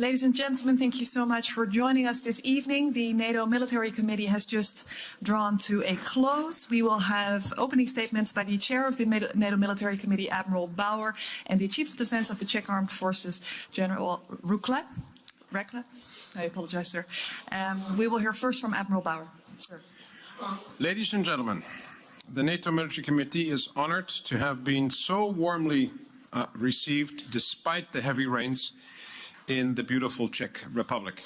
Ladies and gentlemen, thank you so much for joining us this evening. The NATO Military Committee has just drawn to a close. We will have opening statements by the chair of the NATO Military Committee, Admiral Bauer, and the Chief of Defense of the Czech Armed Forces, General Rehka. I apologize, sir. We will hear first from Admiral Bauer. Sir. Ladies and gentlemen, the NATO Military Committee is honored to have been so warmly received despite the heavy rains in the beautiful Czech Republic.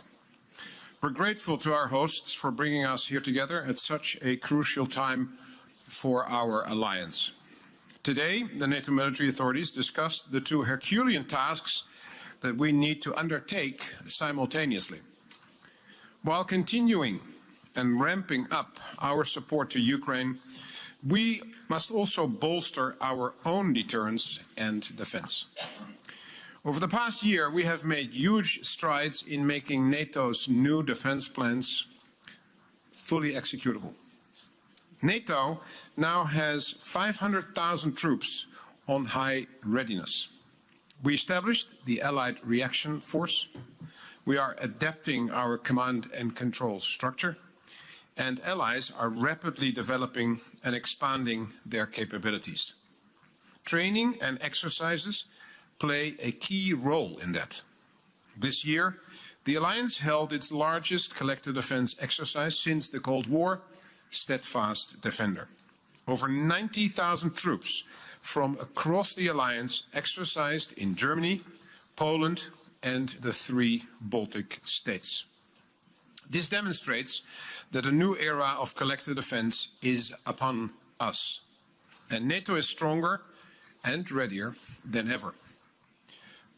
We're grateful to our hosts for bringing us here together at such a crucial time for our alliance. Today, the NATO military authorities discussed the two Herculean tasks that we need to undertake simultaneously. While continuing and ramping up our support to Ukraine, we must also bolster our own deterrence and defense. Over the past year, we have made huge strides in making NATO's new defense plans fully executable. NATO now has 500,000 troops on high readiness. We established the Allied Reaction Force. We are adapting our command and control structure, and allies are rapidly developing and expanding their capabilities. Training and exercises play a key role in that. This year, the alliance held its largest collective defense exercise since the Cold War, Steadfast Defender. Over 90,000 troops from across the alliance exercised in Germany, Poland, and the 3 Baltic states. This demonstrates that a new era of collective defense is upon us, and NATO is stronger and readier than ever.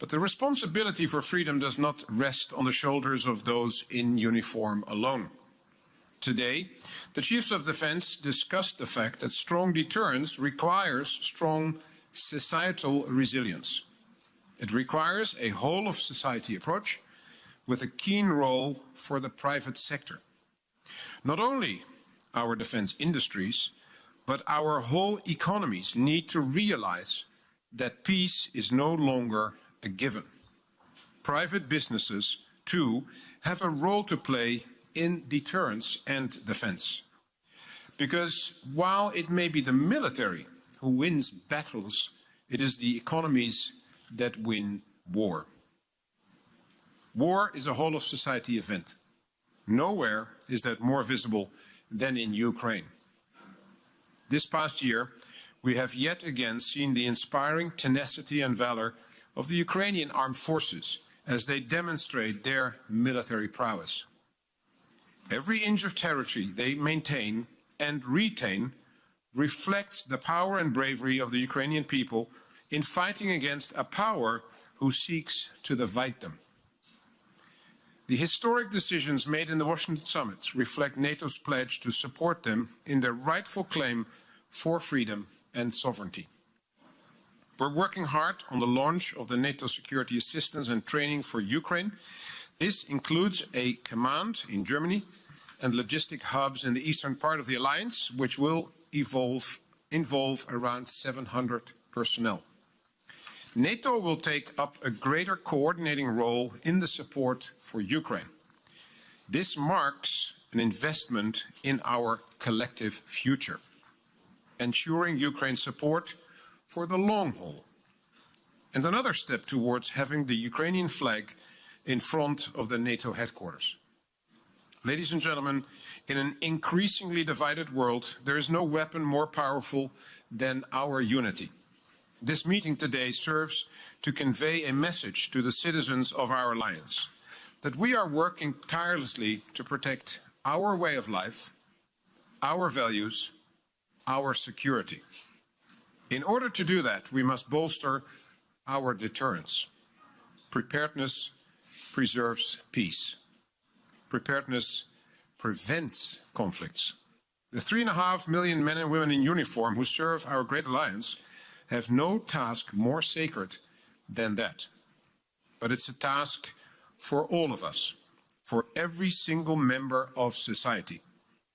But the responsibility for freedom does not rest on the shoulders of those in uniform alone. Today, the chiefs of defense discussed the fact that strong deterrence requires strong societal resilience. It requires a whole-of-society approach with a keen role for the private sector. Not only our defense industries, but our whole economies need to realize that peace is no longer a given. Private businesses, too, have a role to play in deterrence and defense. Because while it may be the military who wins battles, it is the economies that win war. War is a whole-of-society event. Nowhere is that more visible than in Ukraine. This past year, we have yet again seen the inspiring tenacity and valor of the Ukrainian armed forces as they demonstrate their military prowess. Every inch of territory they maintain and retain reflects the power and bravery of the Ukrainian people in fighting against a power who seeks to divide them. The historic decisions made in the Washington summit reflect NATO's pledge to support them in their rightful claim for freedom and sovereignty. We're working hard on the launch of the NATO security assistance and training for Ukraine. This includes a command in Germany and logistic hubs in the eastern part of the alliance, which will involve around 700 personnel. NATO will take up a greater coordinating role in the support for Ukraine. This marks an investment in our collective future, ensuring Ukraine's support for the long haul, and another step towards having the Ukrainian flag in front of the NATO headquarters. Ladies and gentlemen, in an increasingly divided world, there is no weapon more powerful than our unity. This meeting today serves to convey a message to the citizens of our alliance that we are working tirelessly to protect our way of life, our values, our security. In order to do that, we must bolster our deterrence. Preparedness preserves peace. Preparedness prevents conflicts. The 3.5 million men and women in uniform who serve our great alliance have no task more sacred than that. But it's a task for all of us, for every single member of society.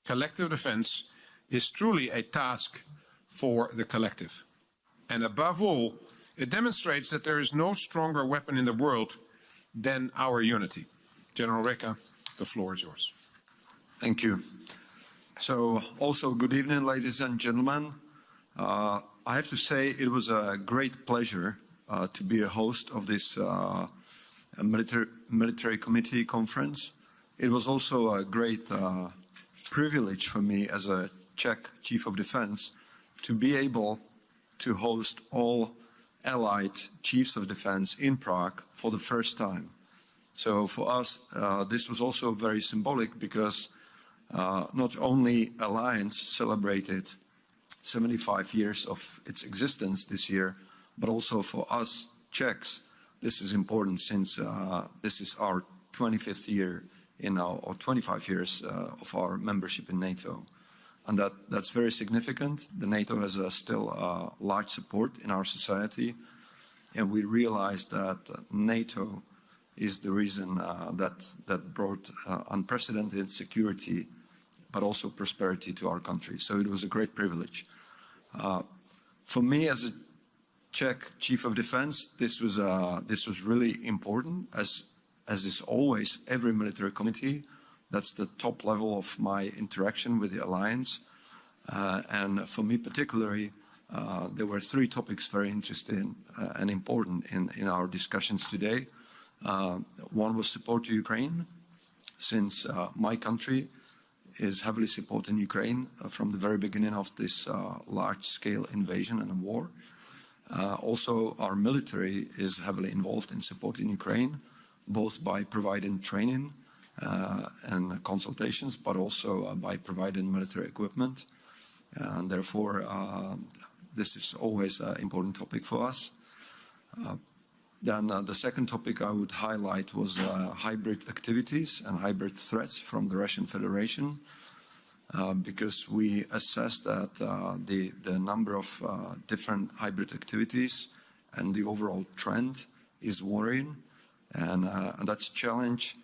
Collective defense is truly a task for the collective. And above all, it demonstrates that there is no stronger weapon in the world than our unity. General Rehka, the floor is yours. Thank you. So also good evening, ladies and gentlemen. I have to say it was a great pleasure to be a host of this military committee conference. It was also a great privilege for me as a Czech Chief of Defense to be able to host all allied chiefs of defense in Prague for the first time. So for us, this was also very symbolic because not only Alliance celebrated 75 years of its existence this year, but also for us Czechs, this is important since this is our 25th year or 25 years of our membership in NATO. And that's very significant. The NATO has still large support in our society, and we realized that NATO is the reason that brought unprecedented security, but also prosperity to our country. So it was a great privilege. For me, as a Czech Chief of Defense, this was really important, as is always every military committee. That's the top level of my interaction with the Alliance. And for me particularly, there were three topics very interesting and important in our discussions today. One was support to Ukraine, since my country is heavily supporting Ukraine from the very beginning of this large-scale invasion and war. Also, our military is heavily involved in supporting Ukraine, both by providing training and consultations, but also by providing military equipment. And therefore, this is always an important topic for us. Then the second topic I would highlight was hybrid activities and hybrid threats from the Russian Federation, because we assessed that the number of different hybrid activities and the overall trend is worrying. And that's a challenge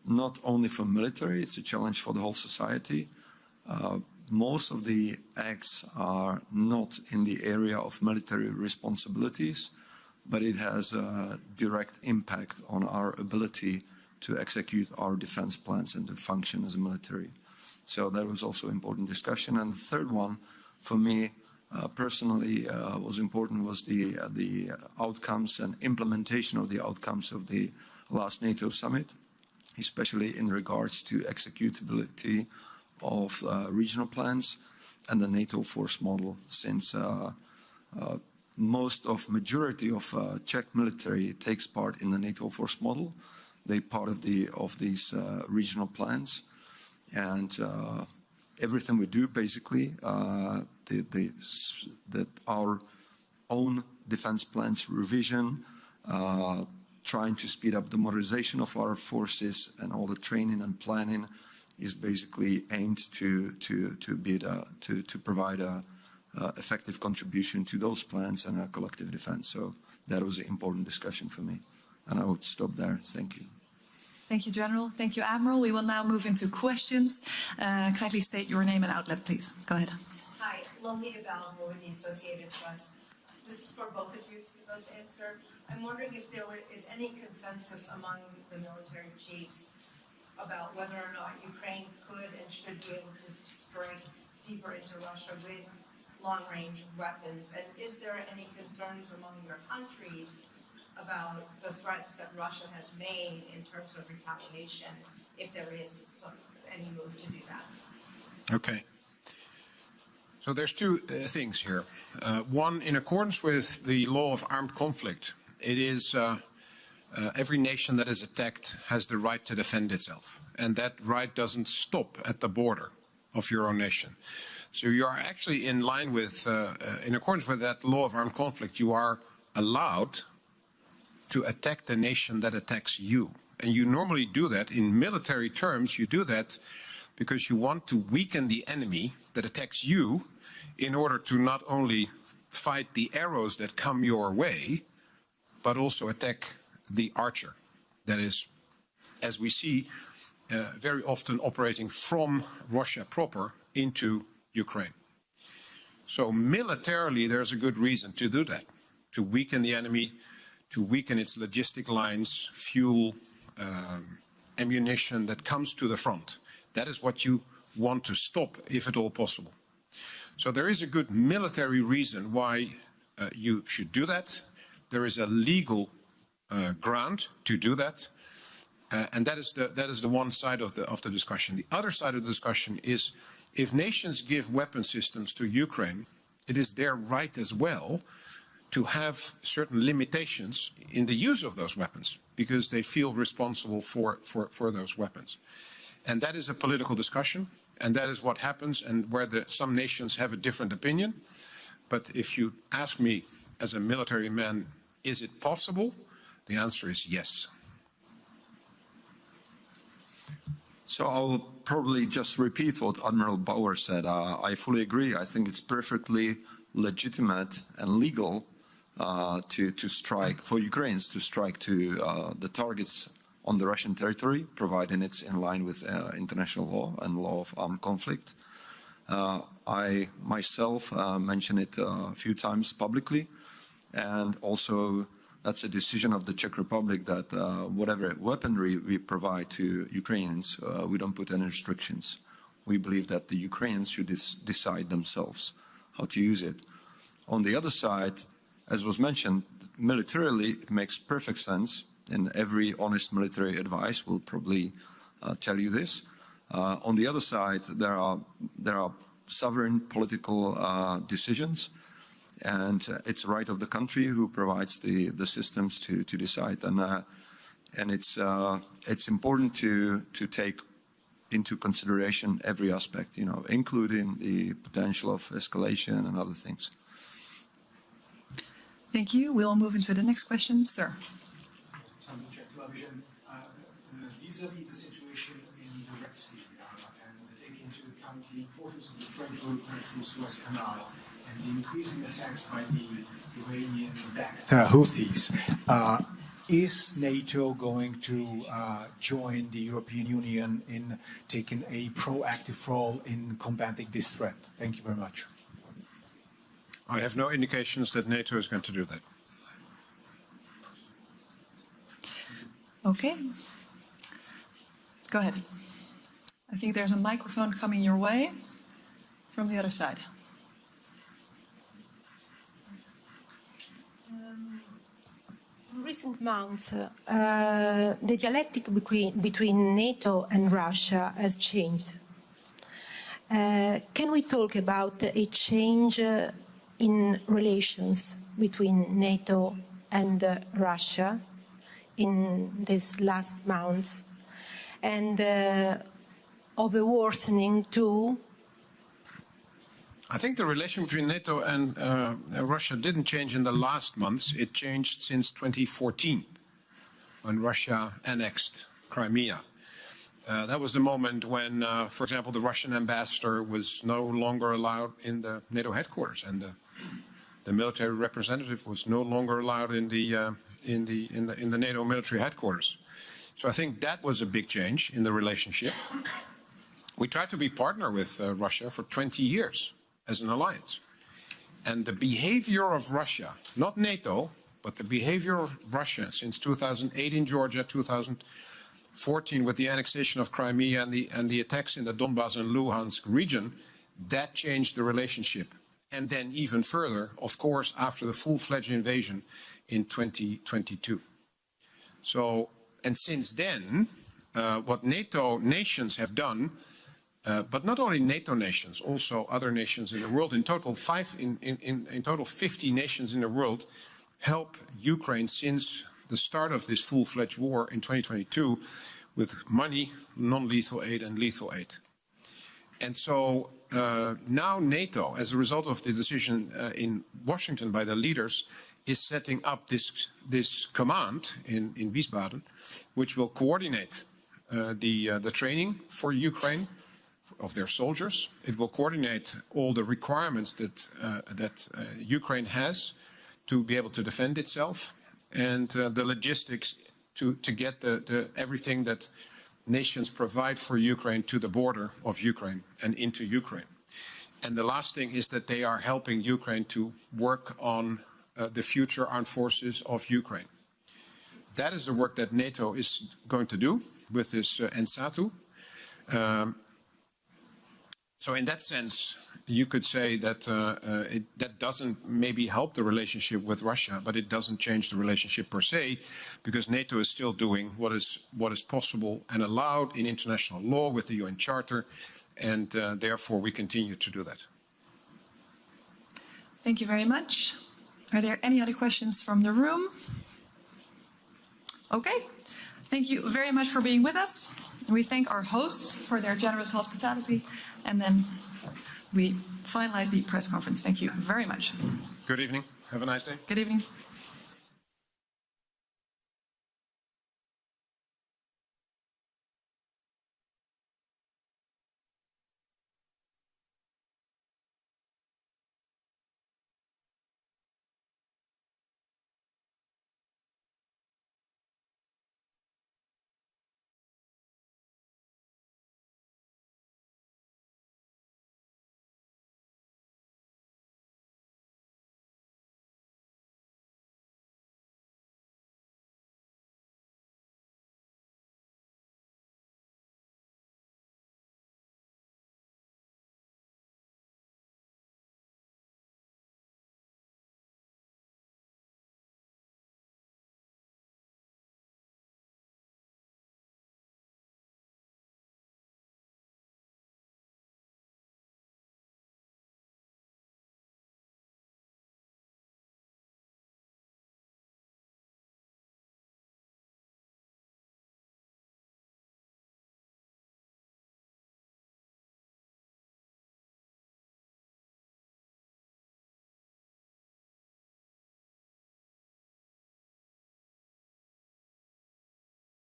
not only for military, it's a challenge for the whole society. Most of the acts are not in the area of military responsibilities, but it has a direct impact on our ability to execute our defense plans and to function as a military. So that was also important discussion. And the third one, for me personally, was important was the outcomes and implementation of the outcomes of the last NATO summit, especially in regards to executability of regional plans and the NATO force model, since majority of Czech military takes part in the NATO force model. They're part of these regional plans, and everything we do basically, that our own defense plans revision, trying to speed up the modernization of our forces and all the training and planning is basically aimed to provide a effective contribution to those plans and a collective defense. So that was an important discussion for me. And I would stop there. Thank you. Thank you, General. Thank you, Admiral. We will now move into questions. Kindly state your name and outlet, please. Go ahead. Hi, Lolita Ballinger with the Associated Press. This is for both of you to answer. I'm wondering if there is any consensus among the military chiefs about whether or not Ukraine could and should be able to strike deeper into Russia with long-range weapons. And is there any concerns among your countries about the threats that Russia has made in terms of retaliation, if there is any move to do that? Okay. So there's two things here. One, in accordance with the law of armed conflict, it is every nation that is attacked has the right to defend itself. And that right doesn't stop at the border of your own nation. So you are actually in line with, in accordance with that law of armed conflict, you are allowed to attack the nation that attacks you. And you normally do that in military terms. You do that because you want to weaken the enemy that attacks you in order to not only fight the arrows that come your way, but also attack the archer that is, as we see, very often operating from Russia proper into Ukraine. So militarily, there's a good reason to do that, to weaken the enemy, to weaken its logistic lines, fuel, ammunition that comes to the front. That is what you want to stop, if at all possible. So there is a good military reason why you should do that. There is a legal ground to do that. And that is the one side of the discussion. The other side of the discussion is, if nations give weapon systems to Ukraine, it is their right as well to have certain limitations in the use of those weapons, because they feel responsible for those weapons. And that is a political discussion, and that is what happens, and where some nations have a different opinion. But if you ask me as a military man, is it possible? The answer is yes. So I'll probably just repeat what Admiral Bauer said. I fully agree. I think it's perfectly legitimate and legal to strike, for Ukrainians to strike to the targets on the Russian territory, providing it's in line with international law and law of armed conflict. I myself mentioned it a few times publicly, and also that's a decision of the Czech Republic that whatever weaponry we provide to Ukrainians, we don't put any restrictions. We believe that the Ukrainians should decide themselves how to use it. On the other side, as was mentioned, militarily it makes perfect sense, and every honest military advice will probably tell you this. On the other side, there are sovereign political decisions, and it's the right of the country who provides the systems to decide. And it's important to take into consideration every aspect, you know, including the potential of escalation and other things. Thank you. We'll move into the next question, sir. Some Czech television, vis-a-vis the situation in the Red Sea, and take into account the importance of the trade route through Suez Canal and the increasing attacks by the Iranian-backed Houthis, is NATO going to join the European Union in taking a proactive role in combating this threat? Thank you very much. I have no indications that NATO is going to do that. Okay. Go ahead. I think there's a microphone coming your way from the other side. In recent months, the dialectic between NATO and Russia has changed. Can we talk about a change in relations between NATO and Russia in these last months, and of a worsening too? I think the relation between NATO and Russia didn't change in the last months. It changed since 2014, when Russia annexed Crimea. That was the moment when, for example, the Russian ambassador was no longer allowed in the NATO headquarters, and the military representative was no longer allowed in the NATO military headquarters. So I think that was a big change in the relationship. We tried to be partner with Russia for 20 years as an alliance. And the behavior of Russia, not NATO, but the behavior of Russia since 2008 in Georgia, 2014 with the annexation of Crimea and the attacks in the Donbas and Luhansk region, that changed the relationship. And then even further, of course, after the full-fledged invasion in 2022. So, and since then, what NATO nations have done, but not only NATO nations, also other nations in the world, in total 50 nations in the world help Ukraine since the start of this full-fledged war in 2022 with money, non-lethal aid and lethal aid. And so now NATO, as a result of the decision in Washington by the leaders, is setting up this command in Wiesbaden, which will coordinate the training for Ukraine of their soldiers. It will coordinate all the requirements that Ukraine has to be able to defend itself, and the logistics to get everything that nations provide for Ukraine to the border of Ukraine and into Ukraine. And the last thing is that they are helping Ukraine to work on the future armed forces of Ukraine. that is the work that NATO is going to do with this NSATU. So in that sense, you could say that that doesn't maybe help the relationship with Russia, but it doesn't change the relationship per se, because NATO is still doing what is possible and allowed in international law with the UN Charter, and therefore we continue to do that. Thank you very much. Are there any other questions from the room? Okay. Thank you very much for being with us. We thank our hosts for their generous hospitality, and then we finalize the press conference. Thank you very much. Good evening. Have a nice day. Good evening.